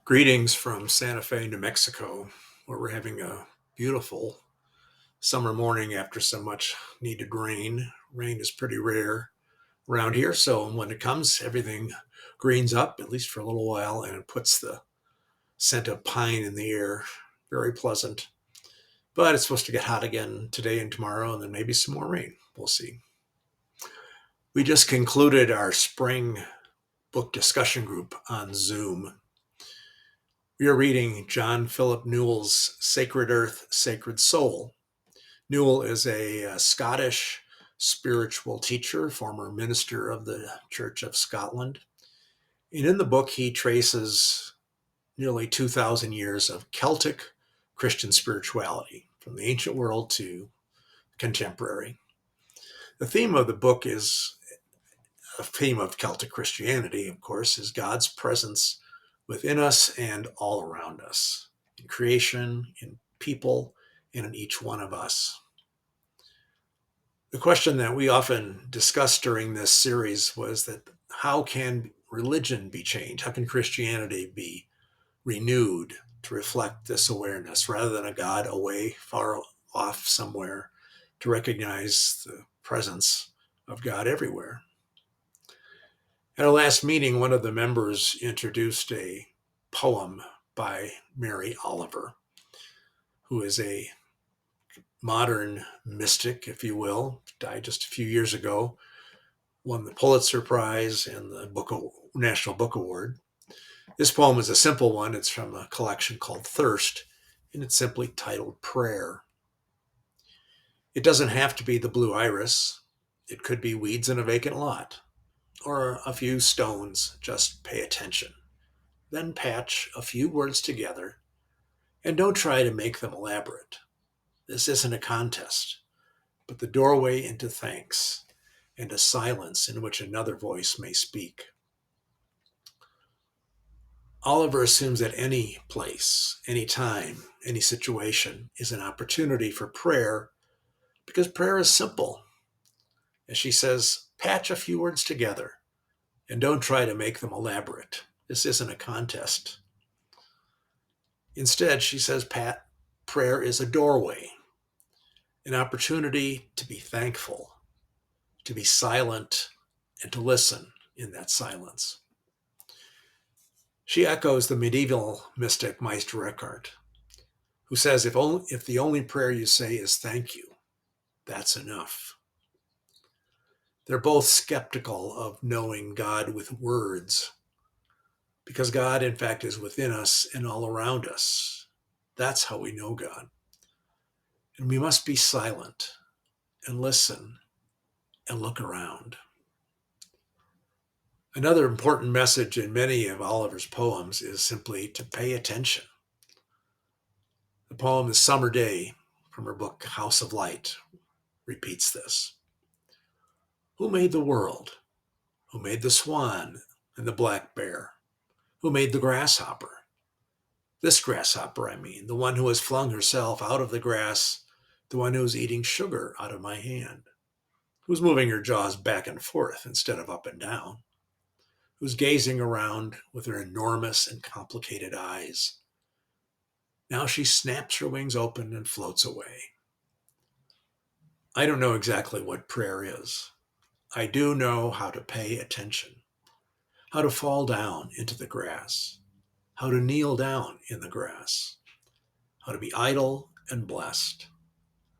Greetings from Santa Fe, New Mexico, where we're having a beautiful summer morning after so much needed rain. Rain is pretty rare around here, so when it comes, everything greens up, at least for a little while, and it puts the scent of pine in the air. Very pleasant. But it's supposed to get hot again today and tomorrow, and then maybe some more rain. We'll see. We just concluded our spring book discussion group on Zoom. We are reading John Philip Newell's Sacred Earth, Sacred Soul. Newell is a Scottish spiritual teacher, former minister of the Church of Scotland. And in the book, he traces nearly 2,000 years of Celtic Christian spirituality from the ancient world to contemporary. The theme of the book is a theme of Celtic Christianity, of course, is God's presence within us and all around us, in creation, in people, and in each one of us. The question that we often discussed during this series was that how can religion be changed? How can Christianity be renewed to reflect this awareness rather than a God away, far off somewhere, to recognize the presence of God everywhere? At our last meeting, one of the members introduced a poem by Mary Oliver, who is a modern mystic, if you will, died just a few years ago, won the Pulitzer Prize and the National Book Award. This poem is a simple one. It's from a collection called Thirst, and it's simply titled Prayer. It doesn't have to be the blue iris. It could be weeds in a vacant lot, or a few stones. Just pay attention. Then patch a few words together, and don't try to make them elaborate. This isn't a contest, but the doorway into thanks and a silence in which another voice may speak. Oliver assumes that any place, any time, any situation is an opportunity for prayer because prayer is simple. As she says, patch a few words together and don't try to make them elaborate. This isn't a contest. Instead, she says, prayer is a doorway, an opportunity to be thankful, to be silent, and to listen in that silence. She echoes the medieval mystic Meister Eckhart, who says, if the only prayer you say is thank you, that's enough. They're both skeptical of knowing God with words, because God, in fact, is within us and all around us. That's how we know God. And we must be silent and listen and look around. Another important message in many of Oliver's poems is simply to pay attention. The poem, The Summer Day, from her book House of Light, repeats this. Who made the world? Who made the swan and the black bear? Who made the grasshopper? This grasshopper, I mean, the one who has flung herself out of the grass, the one who is eating sugar out of my hand, who's moving her jaws back and forth instead of up and down, who's gazing around with her enormous and complicated eyes. Now she snaps her wings open and floats away. I don't know exactly what prayer is. I do know how to pay attention, how to fall down into the grass, how to kneel down in the grass, how to be idle and blessed,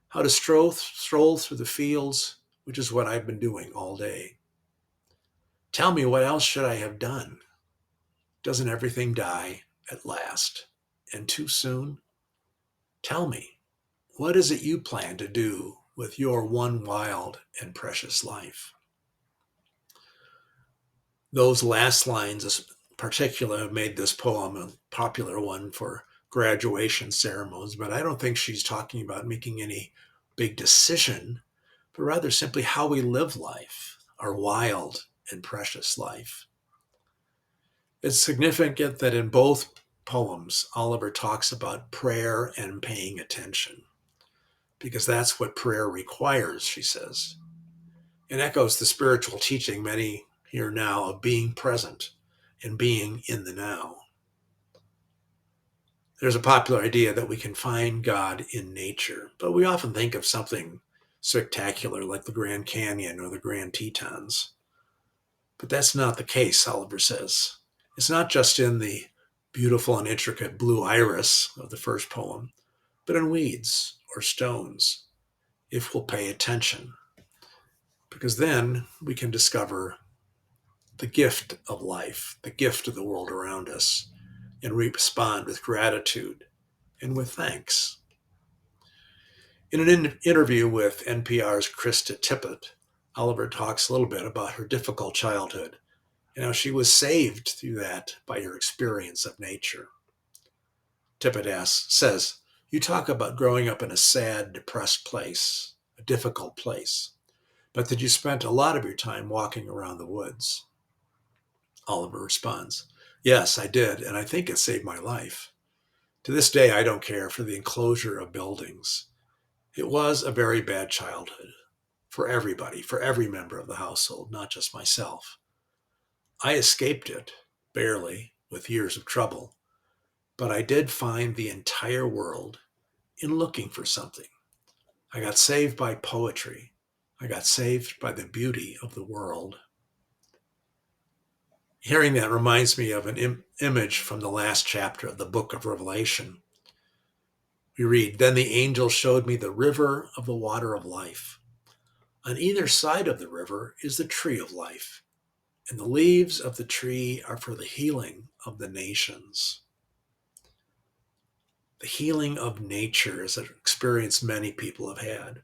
how to stroll through the fields, which is what I've been doing all day. Tell me, what else should I have done? Doesn't everything die at last and too soon? Tell me, what is it you plan to do with your one wild and precious life? Those last lines, in particular, have made this poem a popular one for graduation ceremonies, but I don't think she's talking about making any big decision, but rather simply how we live life, our wild and precious life. It's significant that in both poems, Oliver talks about prayer and paying attention, because that's what prayer requires, she says. It echoes the spiritual teaching many hear now of being present and being in the now. There's a popular idea that we can find God in nature, but we often think of something spectacular like the Grand Canyon or the Grand Tetons. But that's not the case, Oliver says. It's not just in the beautiful and intricate blue iris of the first poem, but in weeds or stones, if we'll pay attention. Because then we can discover the gift of life, the gift of the world around us, and respond with gratitude and with thanks. In an interview with NPR's Krista Tippett, Oliver talks a little bit about her difficult childhood and how she was saved through that by her experience of nature. Tippett says, "You talk about growing up in a sad, depressed place, a difficult place, but that you spent a lot of your time walking around the woods." Oliver responds, "Yes, I did, and I think it saved my life. To this day, I don't care for the enclosure of buildings. It was a very bad childhood for everybody, for every member of the household, not just myself. I escaped it, barely, with years of trouble, but I did find the entire world in looking for something. I got saved by poetry. I got saved by the beauty of the world." Hearing that reminds me of an image from the last chapter of the book of Revelation. We read, "Then the angel showed me the river of the water of life. On either side of the river is the tree of life, and the leaves of the tree are for the healing of the nations." The healing of nature is an experience many people have had.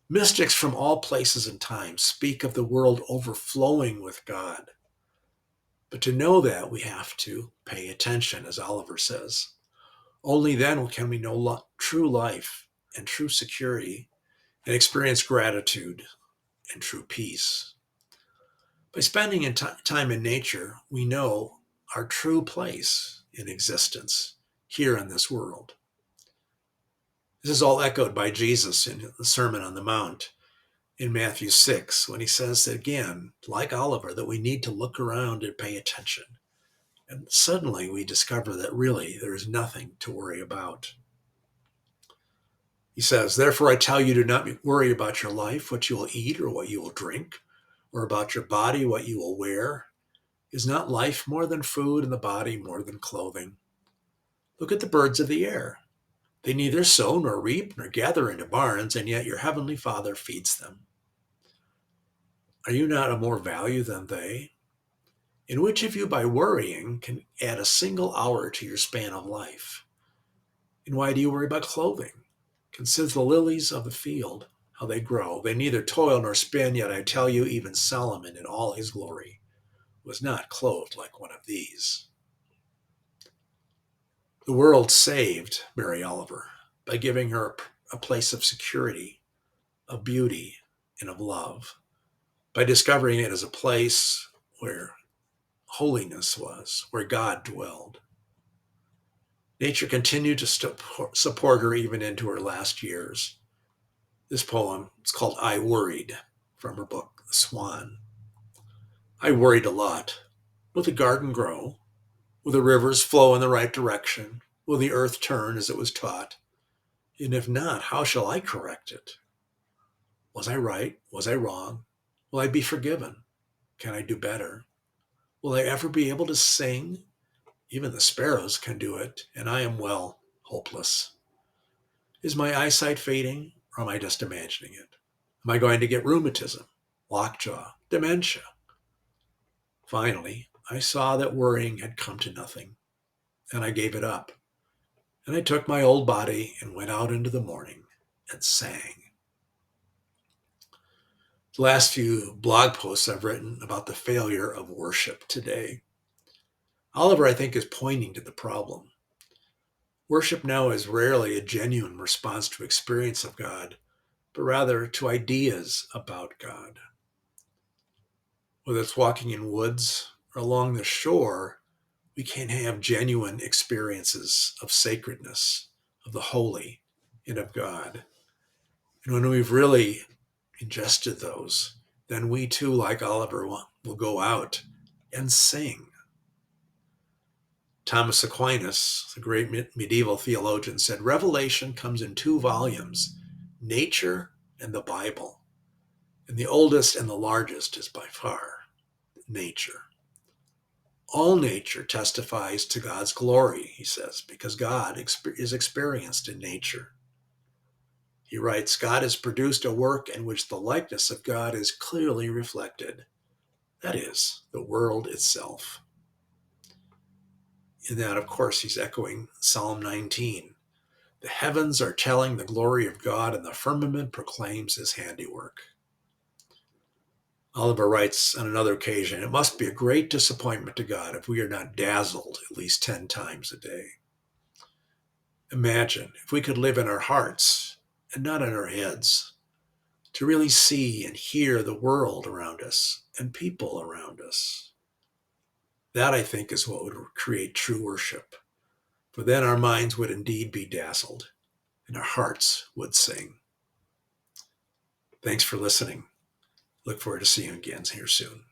Mystics from all places and times speak of the world overflowing with God. But to know that, we have to pay attention, as Oliver says. Only then can we know true life and true security and experience gratitude and true peace. By spending time in nature, we know our true place in existence here in this world. This is all echoed by Jesus in the Sermon on the Mount in Matthew 6, when he says that again, like Oliver, that we need to look around and pay attention. And suddenly we discover that really there is nothing to worry about. He says, "Therefore I tell you, do not worry about your life, what you will eat or what you will drink, or about your body, what you will wear. Is not life more than food and the body more than clothing? Look at the birds of the air. They neither sow nor reap nor gather into barns, and yet your heavenly Father feeds them. Are you not of more value than they? And which of you by worrying can add a single hour to your span of life? And why do you worry about clothing? Consider the lilies of the field, how they grow. They neither toil nor spin, yet I tell you, even Solomon in all his glory was not clothed like one of these." The world saved Mary Oliver by giving her a place of security, of beauty, and of love, by discovering it as a place where holiness was, where God dwelled. Nature continued to support her even into her last years. This poem is called "I Worried," from her book, The Swan. I worried a lot. Will the garden grow? Will the rivers flow in the right direction? Will the earth turn as it was taught? And if not, how shall I correct it? Was I right? Was I wrong? Will I be forgiven? Can I do better? Will I ever be able to sing? Even the sparrows can do it, and I am, well, hopeless. Is my eyesight fading, or am I just imagining it? Am I going to get rheumatism, lockjaw, dementia? Finally, I saw that worrying had come to nothing, and I gave it up. And I took my old body and went out into the morning and sang. The last few blog posts I've written about the failure of worship today. Oliver, I think, is pointing to the problem. Worship now is rarely a genuine response to experience of God, but rather to ideas about God. Whether it's walking in woods or along the shore, we can have genuine experiences of sacredness, of the holy, and of God. And when we've really ingested those, then we too, like Oliver, will go out and sing. Thomas Aquinas, the great medieval theologian, said Revelation comes in two volumes, nature and the Bible. And the oldest and the largest is by far nature. All nature testifies to God's glory, he says, because God is experienced in nature. He writes, God has produced a work in which the likeness of God is clearly reflected. That is, the world itself. In that, of course, he's echoing Psalm 19. The heavens are telling the glory of God, and the firmament proclaims his handiwork. Oliver writes on another occasion, it must be a great disappointment to God if we are not dazzled at least 10 times a day. Imagine if we could live in our hearts and not in our heads, to really see and hear the world around us and people around us. That, I think, is what would create true worship. For then our minds would indeed be dazzled and our hearts would sing. Thanks for listening. Look forward to seeing you again here soon.